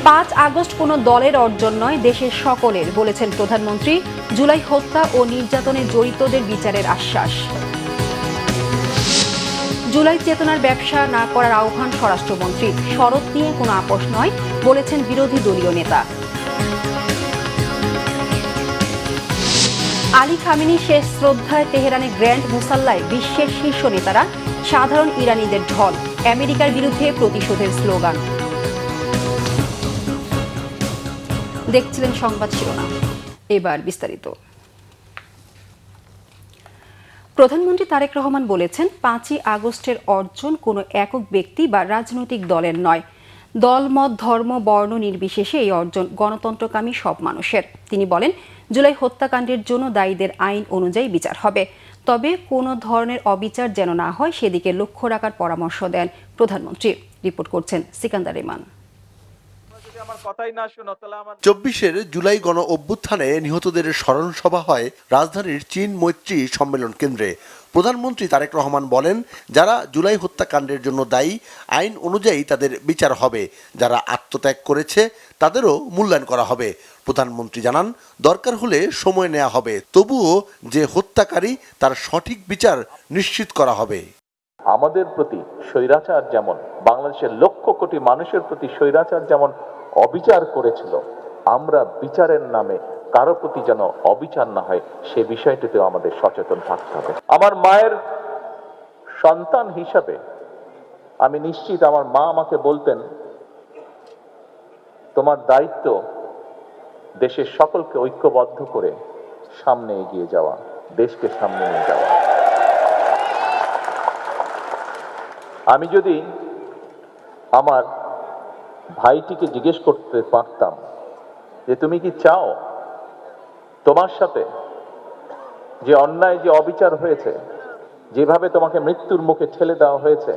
5 August কোনো দলের অর্জন নয়, দেশের সকলের, বলেছেন প্রধানমন্ত্রী। জুলাই হত্যা ও নির্যাতনে জড়িতদের বিচারের আশ্বাস। জুলাই চেতনার ব্যবসা না করার আহ্বান স্বরাষ্ট্রমন্ত্রী। শরৎ নিয়ে কোনো আপোষ নয়, বলেছেন বিরোধী দলীয় নেতা। আলী খামেনি শেষ শ্রদ্ধায় তেহরানের গ্র্যান্ড মুসাল্লায় বিশ্বের শীর্ষ নেতারা, সাধারণ ইরানিদের ঢল। আমেরিকার বিরুদ্ধে প্রতিশোধের স্লোগান। দেখছিলেন সংবাদ শিরোনাম, এবার বিস্তারিত। প্রধানমন্ত্রী তারেক রহমান বলেছেন, 5ই আগস্টের অর্জন কোনো একক ব্যক্তি বা রাজনৈতিক দলের নয়। দল, মত, ধর্ম, বর্ণ নির্বিশেষে এই অর্জন গণতন্ত্রকামী সব মানুষের। তিনি বলেন, জুলাই হত্যাকাণ্ডের জন্য দায়ীদের আইন অনুযায়ী বিচার হবে, তবে কোনো ধরনের অবিচার যেন না হয় সেদিকে লক্ষ্য রাখার পরামর্শ দেন প্রধানমন্ত্রী। রিপোর্ট করছেন সিকান্দার রেমান। 24 জুলাই গণ অভ্যুত্থানে নিহতদের স্মরণ সভা হয় রাজধানীর চীন মৈত্রী সম্মেলন কেন্দ্রে। প্রধানমন্ত্রী তারেক রহমান বলেন, যারা জুলাই হত্যাকাণ্ডের জন্য দায়ী, আইন অনুযায়ী তাদের বিচার হবে। যারা আত্মত্যাগ করেছে তাদেরও মূল্যায়ন করা হবে। প্রধানমন্ত্রী জানান, দরকার হলে সময় নেওয়া হবে, তবুও যে হত্যাকারী তার সঠিক বিচার নিশ্চিত করা হবে। আমাদের প্রতি স্বৈরাচার যেমন, বাংলাদেশের লক্ষ কোটি মানুষের প্রতি স্বৈরাচার যেমন অবিচার করেছিল, আমরা বিচারের নামে কারো প্রতি যেন অবিচার না হয় সে বিষয়টিতেও আমাদের সচেতন থাকতে হবে। আমার মায়ের সন্তান হিসাবে আমি নিশ্চিত, আমার মা আমাকে বলতেন, তোমার দায়িত্ব দেশের সকলকে ঐক্যবদ্ধ করে সামনে এগিয়ে যাওয়া, দেশকে সামনে নিয়ে যাওয়া। আমি যদি আমার ভাইটিকে জিজ্ঞেস করতে পারতাম যে তুমি কি চাও তোমার সাথে যে অন্যায়, যে অবিচার হয়েছে, যেভাবে তোমাকে মৃত্যুর মুখে ঠেলে দেওয়া হয়েছে,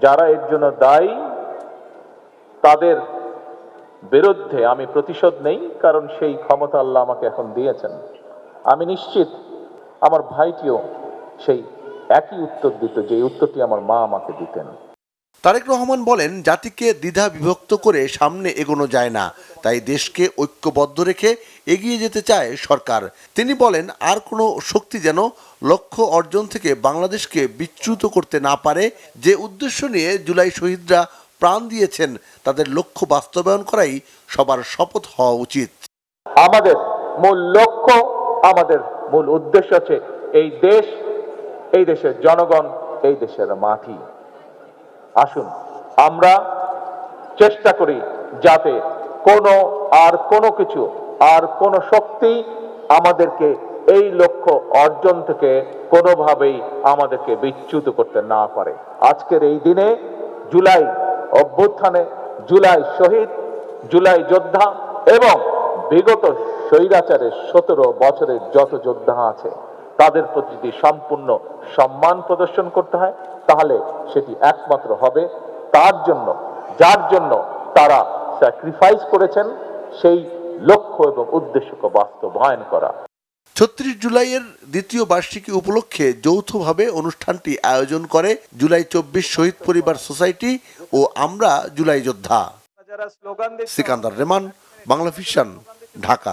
যারা এর জন্য দায়ী তাদের বিরুদ্ধে আমি প্রতিশোধ নেই, কারণ সেই ক্ষমতা আল্লাহ আমাকে এখন দিয়েছেন। আমি নিশ্চিত আমার ভাইটিও সেই একই উত্তর দিত যে উত্তরটি আমার মা আমাকে দিতেন। তারেক রহমান বলেন, জাতিকে দ্বিধা বিভক্ত করে সামনে এগোনো যায় না, তাই দেশকে ঐক্যবদ্ধ রেখে এগিয়ে যেতে চায় সরকার। তিনি বলেন, আর কোনো শক্তি যেন লক্ষ্য অর্জন থেকে বাংলাদেশকে বিচ্যুত করতে না পারে। যে উদ্দেশ্য নিয়ে জুলাই শহীদরা প্রাণ দিয়েছেন, তাদের লক্ষ্য বাস্তবায়ন করাই সবার শপথ হওয়া উচিত। আমাদের মূল লক্ষ্য, আমাদের মূল উদ্দেশ্য হচ্ছে এই দেশ, এই দেশের জনগণ, এই দেশের মাটি। আসুন আমরা চেষ্টা করি যাতে কোনো কিছু আর কোনো শক্তি আমাদেরকে এই লক্ষ্য অর্জন থেকে কোনোভাবেই আমাদেরকে বিচ্যুত করতে না পারে। আজকের এই দিনে জুলাই অভ্যুত্থানে জুলাই শহীদ, জুলাই যোদ্ধা এবং বিগত স্বৈরাচারের 17 বছরের যত যোদ্ধা আছে তাদের প্রতি যদি সম্পূর্ণ সম্মান প্রদর্শন করতে হয়, তাহলে সেটি একমাত্র হবে তার জন্য, যার জন্য তারা স্যাক্রিফাইস করেছেন, সেই লক্ষ্য এবং উদ্দেশ্যকে বাস্তবায়ন করা। 36 জুলাইয়ের দ্বিতীয় বার্ষিকী উপলক্ষে যৌথভাবে অনুষ্ঠানটি আয়োজন করে জুলাই 24 শহীদ পরিবার সোসাইটি ও আমরা জুলাই যোদ্ধা। সিকান্দার রেমান, বাংলা ভিশন, ঢাকা।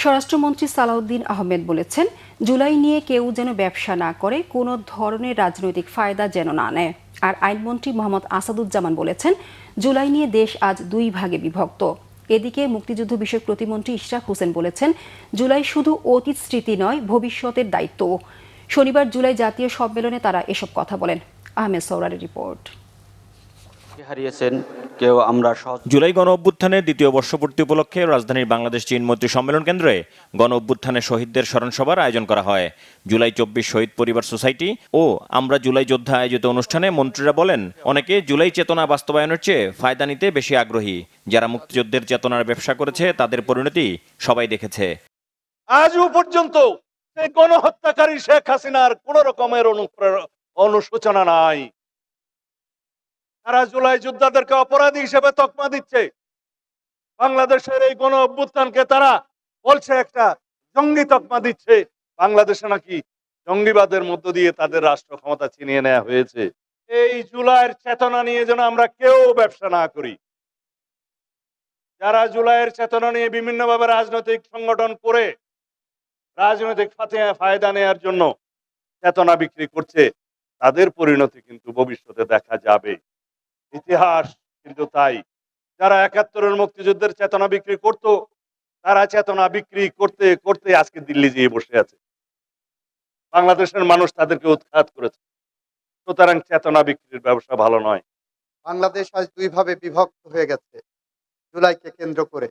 স্বরাষ্ট্রমন্ত্রী সালাউদ্দিন আহমেদ বলেছেন, জুলাই নিয়ে কেউ যেন ব্যবসা না করে, কোনো ধরনের রাজনৈতিক ফায়দা যেন না নেয়। আর আইনমন্ত্রী মোহাম্মদ আসাদুজ্জামান বলেছেন, জুলাই নিয়ে দেশ আজ 2 ভাগে বিভক্ত। এদিকে মুক্তিযুদ্ধ বিষয়ক প্রতিমন্ত্রী ইশরাক হোসেন বলেছেন, জুলাই শুধু অতীত স্মৃতি নয়, ভবিষ্যতের দায়িত্বও। শনিবার জুলাই জাতীয় সম্মেলনে তারা এসব কথা বলেন। আহমেদ সৌরারের রিপোর্ট। জুলাই গণ অভ্যুত্থানের দ্বিতীয় বর্ষপূর্তি উপলক্ষে রাজধানীর বাংলাদেশ চীন মৈত্রী সম্মেলন কেন্দ্রে গণ অভ্যুত্থানের শহীদদের স্মরণ সভার আয়োজন করা হয়। জুলাই 24 শহীদ পরিবার সোসাইটি ও আমরা জুলাই যোদ্ধা আয়োজিত অনুষ্ঠানে মন্ত্রীরা বলেন, অনেকে জুলাই চেতনা বাস্তবায়নের চেয়ে ফায়দা নিতে বেশি আগ্রহী। যারা মুক্তিযুদ্ধের চেতনার ব্যবসা করেছে তাদের পরিণতি সবাই দেখেছে। আজও পর্যন্ত গণহত্যাকারী শেখ হাসিনার কোন রকমের অনুশোচনা নাই। তারা জুলাই যোদ্ধাদেরকে অপরাধী হিসেবে তকমা দিচ্ছে। বাংলাদেশের এই গণ অভ্যুত্থানকে তারা বলছে একটা জঙ্গি তকমা দিচ্ছে। বাংলাদেশে নাকি জঙ্গিবাদের মধ্য দিয়ে তাদের রাষ্ট্র ক্ষমতা ছিনিয়ে নেওয়া হয়েছে। এই জুলাইয়ের চেতনা নিয়ে যেন আমরা কেউ ব্যবসা না করি। যারা জুলাইয়ের চেতনা নিয়ে বিভিন্নভাবে রাজনৈতিক সংগঠন করে রাজনৈতিক ফায়দা নেয়ার জন্য চেতনা বিক্রি করছে, তাদের পরিণতি কিন্তু ভবিষ্যতে দেখা যাবে। ইতিহাস কিন্তু তাই, যারা ৭১-এর মুক্তিযুদ্ধের চেতনা বিক্রি করত, তারা চেতনা বিক্রি করতে করতে আজকে দিল্লি যেয়ে বসে আছে। বাংলাদেশের মানুষ তাদেরকে উৎখাত করেছে। সুতরাং চেতনা বিক্রির ব্যবসা ভালো নয়। বাংলাদেশ আজ দুই ভাবে বিভক্ত হয়ে গেছে জুলাইকে কেন্দ্র করে।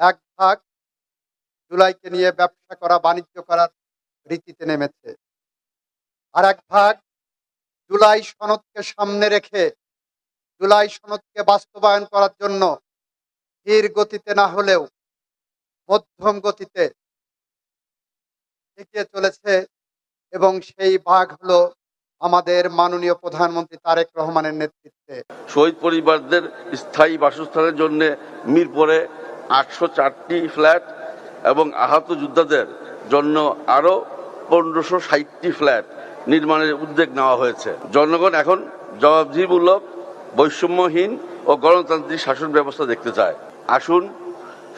এক ভাগ জুলাইকে নিয়ে ব্যবসা করা, বাণিজ্য করার রীতিতে নেমেছে, আর এক ভাগ জুলাই সনদকে সামনে রেখে জুলাই সনদকে বাস্তবায়ন করার জন্য ধীর গতিতে না হলেও মধ্যম গতিতে এগিয়ে চলেছে। এবং সেই ভাগ হলো আমাদের মাননীয় প্রধানমন্ত্রী তারেক রহমানের নেতৃত্বে। শহীদ পরিবারদের স্থায়ী বাসস্থানের জন্য মিরপুরে 804টি ফ্ল্যাট এবং আহত যোদ্ধাদের জন্য আরো 1560টি ফ্ল্যাট নির্মাণের উদ্যোগ নেওয়া হয়েছে। জনগণ এখন জবাবদিহিমূলক, বৈষম্যহীন ও গণতান্ত্রিক শাসন ব্যবস্থা দেখতে চায়। আসুন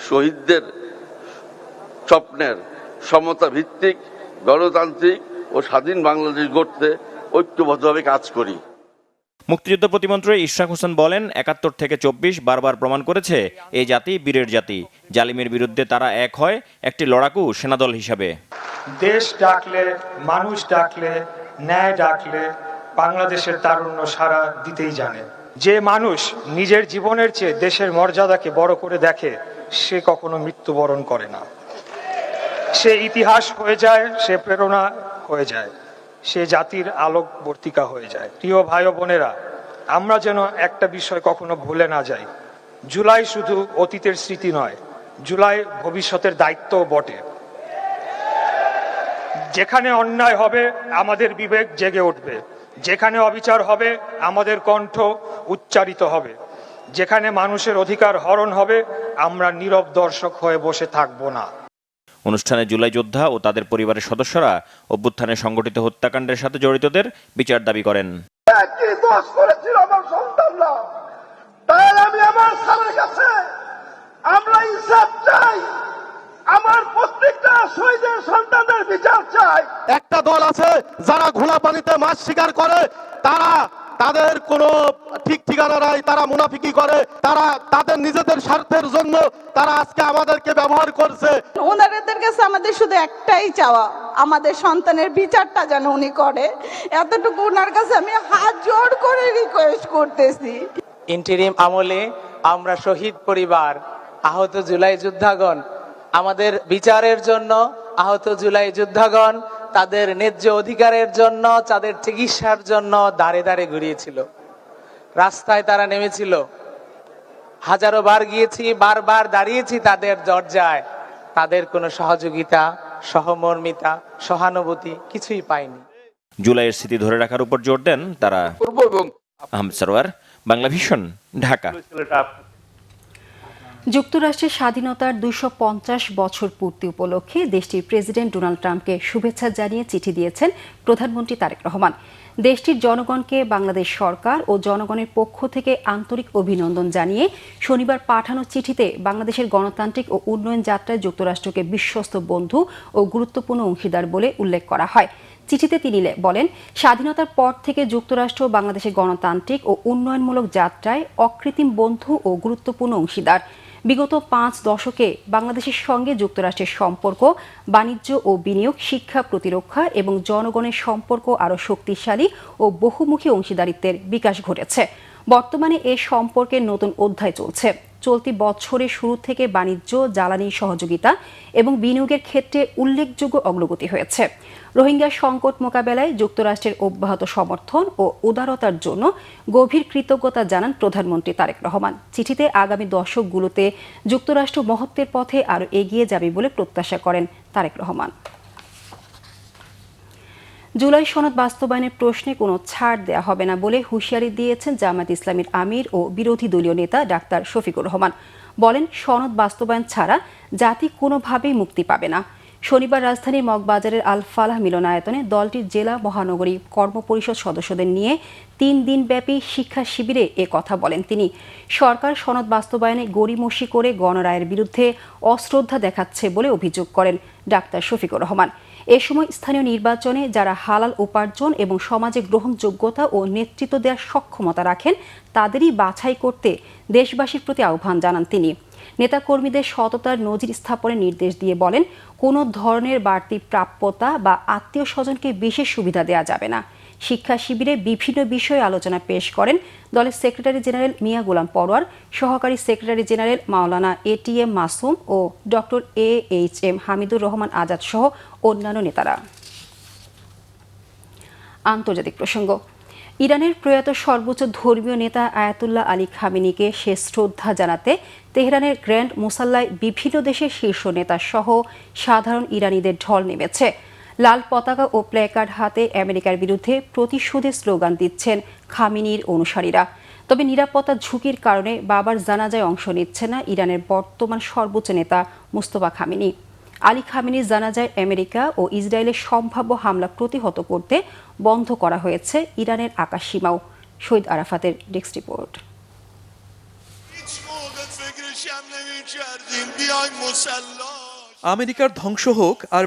শহীদদের স্বপ্নের সমতা ভিত্তিক, গণতান্ত্রিক ও স্বাধীন বাংলাদেশ গড়তে ঐক্যবদ্ধভাবে কাজ করি। মুক্তিযুদ্ধ প্রতিমন্ত্রী ইশরাক হোসেন বলেন, ৭১ থেকে ২৪ বারবার প্রমাণ করেছে এই জাতি বীরের জাতি। জালিমের বিরুদ্ধে তারা এক হয় একটি লড়াকু সেনাদল হিসাবে। দেশ ডাকলে, মানুষ ডাকলে, ন্যায় ডাকলে বাংলাদেশের তারুণ্য সাড়া দিতেই জানে। যে মানুষ নিজের জীবনের চেয়ে দেশের মর্যাদাকে বড় করে দেখে, সে কখনো মৃত্যুবরণ করে না। সে ইতিহাস হয়ে যায়, সে প্রেরণা হয়ে যায়, সে জাতির আলোকবর্তিকা হয়ে যায়। প্রিয় ভাই ও বোনেরা, আমরা যেন একটা বিষয় কখনো ভুলে না যাই। জুলাই শুধু অতীতের স্মৃতি নয়, জুলাই ভবিষ্যতের দায়িত্বও বটে। যেখানে অন্যায় হবে আমাদের বিবেক জেগে উঠবে, যেখানে অবিচার হবে আমাদের কণ্ঠ উচ্চারিত হবে, যেখানে মানুষের অধিকার হরণ হবে আমরা নীরব দর্শক হয়ে বসে থাকবো না। অনুষ্ঠানে জুলাই যোদ্ধা ও তাদের পরিবারের সদস্যরা অভ্যুত্থানে সংগঠিত হত্যাকাণ্ডের সাথে জড়িতদের বিচার দাবি করেন। আমার প্রত্যেকটা শহীদের সন্তানদের বিচার চাই। একটা দল আছে যারা ঘোলা পানিতে মাছ শিকার করে, তাদের কোনো ঠিক ঠিকানা নাই, তারা মুনাফিকি করে, তারা তাদের নিজেদের স্বার্থের জন্য তারা আজকে আমাদেরকে ব্যবহার করছে। ওনাদের কাছে আমাদের শুধু একটাই চাওয়া, আমাদের সন্তানের বিচারটা যেন উনি করে, এতটুকু ওনার কাছে আমি হাত জোড় করে রিকোয়েস্ট করতেছি। ইন্টারিম আমলে আমরা শহীদ পরিবার, আহত জুলাই যোদ্ধাগণ, আমাদের বিচারের জন্য আহত জুলাই যোদ্ধাগণ তাদের ন্যায্য অধিকারের জন্য, তাদের চিকিৎসার জন্য দাঁড়ে দাঁড়ে ঘুরিয়েছিল, রাস্তায় তারা নেমেছিল। হাজারো বার গিয়েছি, বারবার দাঁড়িয়েছি তাদের দরজায়, তাদের কোনো সহযোগিতা, সহমর্মিতা, সহানুভূতি কিছুই পাইনি। জুলাইয়ের স্মৃতি ধরে রাখার উপর জোর দেন তারা। আহমেদ সরওয়ার, বাংলা ভিশন, ঢাকা। যুক্তরাষ্ট্রের স্বাধীনতার ২৫০ বছর পূর্তি উপলক্ষে দেশটির প্রেসিডেন্ট ডোনাল্ড ট্রাম্পকে শুভেচ্ছা জানিয়ে চিঠি দিয়েছেন প্রধানমন্ত্রী তারেক রহমান। দেশটির জনগণকে বাংলাদেশ সরকার ও জনগণের পক্ষ থেকে আন্তরিক অভিনন্দন জানিয়ে শনিবার পাঠানো চিঠিতে বাংলাদেশের গণতান্ত্রিক ও উন্নয়ন যাত্রায় যুক্তরাষ্ট্রকে বিশ্বস্ত বন্ধু ও গুরুত্বপূর্ণ অংশীদার বলে উল্লেখ করা হয়। চিঠিতে তিনি বলেন, স্বাধীনতার পর থেকে যুক্তরাষ্ট্র বাংলাদেশের গণতান্ত্রিক ও উন্নয়নমূলক যাত্রায় অকৃত্রিম বন্ধু ও গুরুত্বপূর্ণ অংশীদার। বিগত ৫ দশকে বাংলাদেশের সঙ্গে যুক্তরাষ্ট্রের সম্পর্ক, বাণিজ্য ও বিনিয়োগ, শিক্ষা, প্রতিরক্ষা এবং জনগণের সম্পর্ক আরও শক্তিশালী ও বহুমুখী অংশীদারিত্বের বিকাশ ঘটেছে। বর্তমানে এ সম্পর্কের নতুন অধ্যায় চলছে। চলতি বছরের শুরু থেকে বাণিজ্য, জ্বালানি সহযোগিতা এবং বিনিয়োগের ক্ষেত্রে উল্লেখযোগ্য অগ্রগতি হয়েছে। রোহিঙ্গা সংকট মোকাবেলায় যুক্তরাষ্ট্রের অব্যাহত সমর্থন ও উদারতার জন্য গভীর কৃতজ্ঞতা জানান প্রধানমন্ত্রী তারেক রহমান। চিঠিতে আগামী দশকগুলোতে যুক্তরাষ্ট্র মহত্বের পথে আরও এগিয়ে যাবে বলে প্রত্যাশা করেন তারেক রহমান। জুলাই সনদ বাস্তবায়নের প্রশ্নে কোনো ছাড় দেয়া হবে না বলে হুঁশিয়ারি দিয়েছেন জামায়াত ইসলামীর আমির ও বিরোধী দলীয় নেতা ডাক্তার শফিকুর রহমান। বলেন, সনদ বাস্তবায়ন ছাড়া জাতি কোনোভাবেই মুক্তি পাবে না। শনিবার রাজধানীর মগবাজারের আল ফালাহ মিলনায়তনে দলটির জেলা মহানগরী কর্মপরিষদ সদস্যদের নিয়ে 3 দিনব্যাপী শিক্ষা শিবিরে এ কথা বলেন তিনি। সরকার সনদ বাস্তবায়নে গড়িমসি করে গণরায়ের বিরুদ্ধে অশ্রদ্ধা দেখাচ্ছে বলে অভিযোগ করেন ডাক্তার শফিকুর রহমান। এ সময় স্থানীয় নির্বাচনে যারা হালাল উপার্জন এবং সমাজে গ্রহণযোগ্যতা ও নেতৃত্ব দেওয়ার সক্ষমতা রাখেন তাদেরই বাছাই করতে দেশবাসীর প্রতি আহ্বান জানান তিনি। নেতাকর্মীদের সততার নজির স্থাপনের নির্দেশ দিয়ে বলেন, কোনো ধরনের বাড়তি প্রাপ্যতা বা আত্মীয় স্বজনকে বিশেষ সুবিধা দেওয়া যাবে না। শিক্ষা শিবিরে বিভিন্ন বিষয়ে আলোচনা পেশ করেন দলের সেক্রেটারি জেনারেল মিয়া গোলাম পরোয়ার, সহকারী সেক্রেটারি জেনারেল মাওলানা এটিএম মাসুম ও ডক্টর AHM হামিদুর রহমান আজাদ সহ অন্যান্য নেতারা। আন্তর্জাতিক প্রসঙ্গ। ইরানের প্রয়াত সর্বোচ্চ ধর্মীয় নেতা আয়াতুল্লাহ আলী খামেনিকে শেষ শ্রদ্ধা জানাতে তেহরানের গ্র্যান্ড মুসাল্লায় বিভিন্ন দেশের শীর্ষ নেতা সহ সাধারণ ইরানিদের ঢল নেমেছে। লাল পতাকা ও প্ল্যাকার্ড হাতে আমেরিকার বিরুদ্ধে প্রতিশোধের স্লোগান দিচ্ছেন খামেনির অনুসারীরা। তবে নিরাপত্তা ঝুঁকির কারণে বাবার জানাজায় অংশ নিচ্ছে না ইরানের বর্তমান সর্বোচ্চ নেতা মুস্তফা খামেনি। আলী খামেনির জানাজায় আমেরিকা ও ইসরায়েলের সম্ভাব্য হামলা প্রতিহত করতে বন্ধ করা হয়েছে ইরানের আকাশসীমাও। শহীদ আরাফাতের ডেস্ক রিপোর্ট। আমেরিকার ধ্বংস হোক আর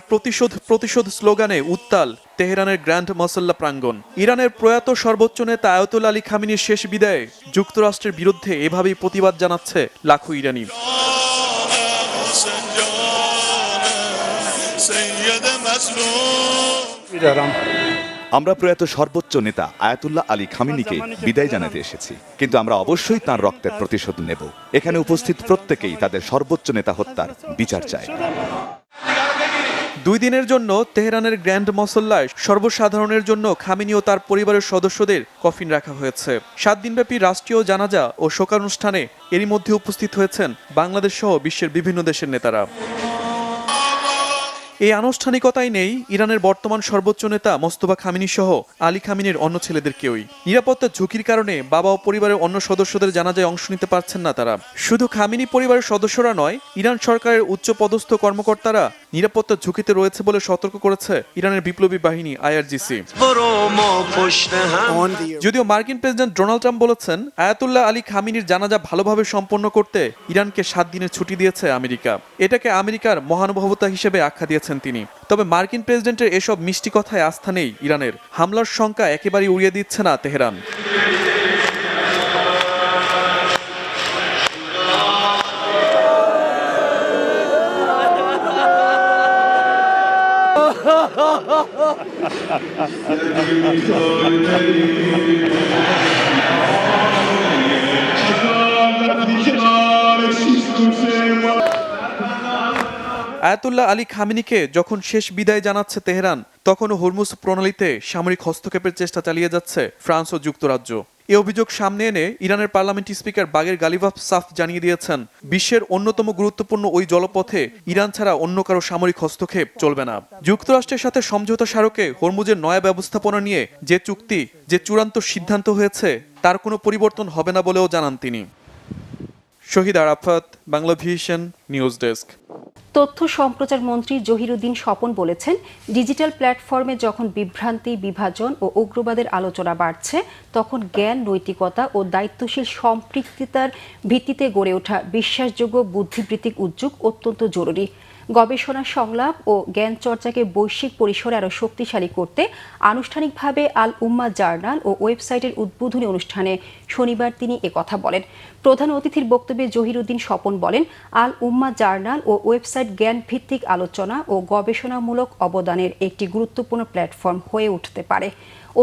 প্রতিশোধ স্লোগানে উত্তাল তেহরানের গ্র্যান্ড মসল্লা প্রাঙ্গণ। ইরানের প্রয়াত সর্বোচ্চ নেতা আয়াতুল্লাহ আলী খামেনির শেষ বিদায়ে যুক্তরাষ্ট্রের বিরুদ্ধে এভাবেই প্রতিবাদ জানাচ্ছে লাখো ইরানি। আমরা প্রয়াত সর্বোচ্চ নেতা আয়াতুল্লাহ আলী খামেনিকে বিদায় জানাতে এসেছি, কিন্তু আমরা অবশ্যই তাঁর রক্তের প্রতিশোধ নেব। এখানে উপস্থিত প্রত্যেকেই তাদের সর্বোচ্চ নেতা হত্যার বিচার চায়। 2 দিনের জন্য তেহরানের গ্র্যান্ড মসল্লায় সর্বসাধারণের জন্য খামেনি ও তার পরিবারের সদস্যদের কফিন রাখা হয়েছে। 7 দিনব্যাপী রাষ্ট্রীয় জানাজা ও শোকানুষ্ঠানে এরই মধ্যে উপস্থিত হয়েছেন বাংলাদেশ সহ বিশ্বের বিভিন্ন দেশের নেতারা। এই আনুষ্ঠানিকতায় নেই ইরানের বর্তমান সর্বোচ্চ নেতা মোস্তফা খামেনি সহ আলী খামেনির অন্য ছেলেদের কেউই। নিরাপত্তার ঝুঁকির কারণে বাবা ও পরিবারের অন্য সদস্যদের জানাজায় অংশ নিতে পারছেন না তারা। শুধু খামেনি পরিবারের সদস্যরা নয়, ইরান সরকারের উচ্চ পদস্থ কর্মকর্তারা নিরাপত্তার ঝুঁকিতে রয়েছে বলে সতর্ক করেছে ইরানের বিপ্লবী বাহিনী IRGC। যদিও মার্কিন প্রেসিডেন্ট ডোনাল্ড ট্রাম্প বলেছেন আয়াতুল্লাহ আলী খামেনির জানাজা ভালোভাবে সম্পন্ন করতে ইরানকে 7 দিনের ছুটি দিয়েছে আমেরিকা। এটাকে আমেরিকার মহানুভবতা হিসেবে আখ্যা দিয়েছেন তিনি। তবে মার্কিন প্রেসিডেন্টের এসব মিষ্টি কথায় আস্থা নেই ইরানের। হামলার শঙ্কা একেবারেই উড়িয়ে দিচ্ছে না তেহরান। আয়াতুল্লাহ আলী খামেনিকে যখন শেষ বিদায় জানাচ্ছে তেহরান, তখনও হরমুজ প্রণালীতে সামরিক হস্তক্ষেপের চেষ্টা চালিয়ে যাচ্ছে ফ্রান্স ও যুক্তরাজ্য। এই অভিযোগ সামনে এনে ইরানের পার্লামেন্ট স্পিকার বাগের গালিবাফ সাফ জানিয়ে দিয়েছেন, বিশ্বের অন্যতম গুরুত্বপূর্ণ ওই জলপথে ইরান ছাড়া অন্য কারো সামরিক হস্তক্ষেপ চলবে না। যুক্তরাষ্ট্রের সাথে সমঝোতা স্মারকে হরমুজের নয়া ব্যবস্থাপনা নিয়ে যে চুক্তি, যে চূড়ান্ত সিদ্ধান্ত হয়েছে তার কোনো পরিবর্তন হবে না বলেও জানান তিনি। শহীদ আরাফাত, বাংলাভিশন নিউজ ডেস্ক। তথ্য সম্প্রচার মন্ত্রী জহিরুদ্দিন স্বপন বলেছেন, ডিজিটাল প্ল্যাটফর্মে যখন বিভ্রান্তি, বিভাজন ও উগ্রবাদের আলোচনা বাড়ছে, তখন জ্ঞান, নৈতিকতা ও দায়িত্বশীল সম্পৃক্ততার ভিত্তিতে গড়ে ওঠা বিশ্বাসযোগ্য বুদ্ধিবৃত্তিক উদ্যোগ অত্যন্ত জরুরি। গবেষণা, সংলাপ ও জ্ঞান চর্চাকে বৈশ্বিক পরিসরে আরও শক্তিশালী করতে আনুষ্ঠানিকভাবে আল উম্মা জার্নাল ও ওয়েবসাইটের উদ্বোধনী অনুষ্ঠানে শনিবার তিনি একথা বলেন। প্রধান অতিথির বক্তব্যে জহিরুদ্দিন স্বপন বলেন, আল উম্মা জার্নাল ও ওয়েবসাইট জ্ঞান ভিত্তিক আলোচনা ও গবেষণামূলক অবদানের একটি গুরুত্বপূর্ণ প্ল্যাটফর্ম হয়ে উঠতে পারে।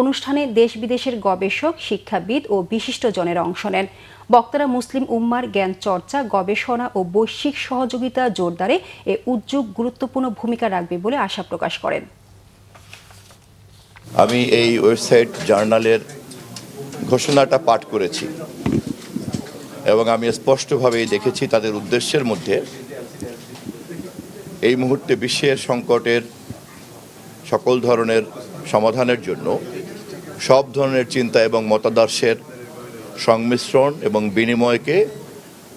অনুষ্ঠানে দেশ বিদেশের গবেষক, শিক্ষাবিদ ও বিশিষ্টজনেরা অংশ নেন। বক্তারা মুসলিম উম্মার জ্ঞান চর্চা, গবেষণা ও বৈশ্বিক সহযোগিতা জোরদারে এ উদ্যোগ গুরুত্বপূর্ণ ভূমিকা রাখবে বলে আশা প্রকাশ করেন। আমি এই ওয়েবসাইট জার্নালের ঘোষণাটা পাঠ করেছি এবং আমি স্পষ্টভাবেই দেখেছি তাদের উদ্দেশ্যের মধ্যে এই মুহূর্তে বিশ্বের সংকটের সকল ধরনের সমাধানের জন্য সব ধরনের চিন্তা এবং মতাদর্শের সংমিশ্রণ এবং বিনিময়কে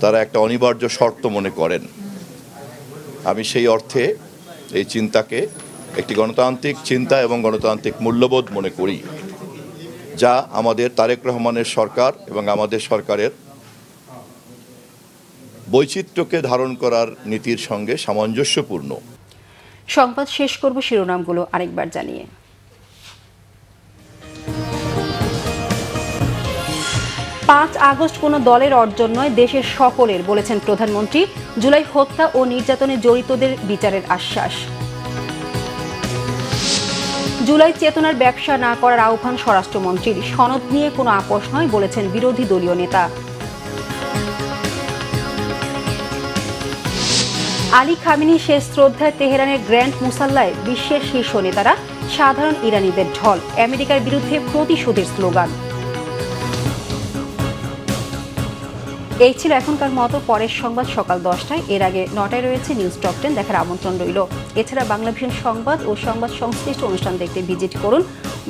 তারা একটা অনিবার্য শর্ত মনে করেন। আমি সেই অর্থে এই চিন্তাকে একটি গণতান্ত্রিক চিন্তা এবং গণতান্ত্রিক মূল্যবোধ মনে করি, যা আমাদের তারেক রহমানের সরকার এবং আমাদের সরকারের বৈচিত্র্যকে ধারণ করার নীতির সঙ্গে সামঞ্জস্যপূর্ণ। সংবাদ শেষ করব শিরোনামগুলো আরেকবার জানিয়ে। 5 আগস্ট কোনো দলের অর্জন নয়, দেশের সকলের, বলেছেন প্রধানমন্ত্রী। জুলাই হত্যা ও নির্যাতনে জড়িতদের বিচারের আশ্বাস। জুলাই চেতনার ব্যবসা না করার আহ্বান স্বরাষ্ট্রমন্ত্রীর। সনদ নিয়ে কোনো আপোষ নয়, বলেছেন বিরোধী দলীয় নেতা। আলী খামেনি শেষ শ্রদ্ধায় তেহরানের গ্র্যান্ড মুসাল্লায় বিশ্বের শীর্ষ নেতারা, সাধারণ ইরানিদের ঢল। আমেরিকার বিরুদ্ধে প্রতিশোধের স্লোগান। এই ছিল এখনকার মতো। পরের সংবাদ সকাল 10টায়, এর আগে 9টায় রয়েছে নিউজ টপ 10 দেখার আমন্ত্রণ রইল। এছাড়া বাংলাভিশন সংবাদ ও সংবাদ সংশ্লিষ্ট অনুষ্ঠান দেখতে ভিজিট করুন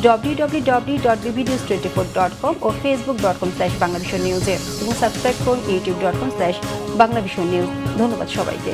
www.bbnews24.com ও facebook.com/banglavisionnews এবং সাবস্ক্রাইব করুন youtube.com/banglavisionnews। ধন্যবাদ সবাইকে।